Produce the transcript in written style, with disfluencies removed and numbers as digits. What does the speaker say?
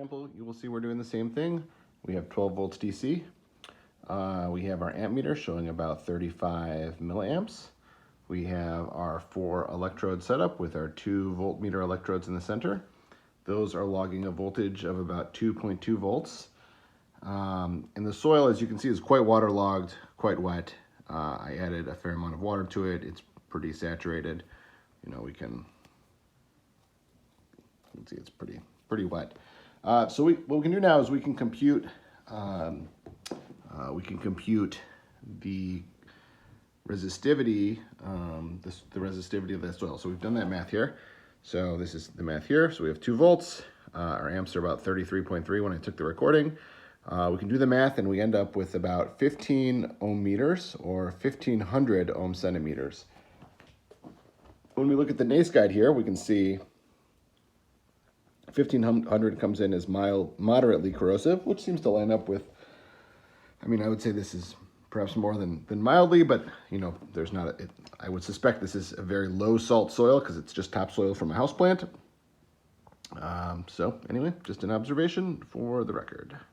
example, you will see we're doing the same thing. We have 12 volts DC. We have our amp meter showing about 35 milliamps. We have our 4 electrode setup with our 2 voltmeter electrodes in the center. Those are logging a voltage of about 2.2 volts. And the soil, as you can see, is quite waterlogged, quite wet. I added a fair amount of water to it. It's pretty saturated. You know, you can see it's pretty wet. So what we can do now is we can compute the resistivity, the resistivity of that soil. So we've done that math here. So this is the math here. So we have 2 volts. Our amps are about 33.3 when I took the recording. We can do the math and we end up with about 15 ohm meters or 1500 ohm centimeters. When we look at the NACE guide here, we can see 1500 comes in as moderately corrosive, which seems to line up with, I mean, I would say this is perhaps more than mildly, but you know, there's not I would suspect this is a very low salt soil because it's just topsoil from a houseplant. So anyway, just an observation for the record.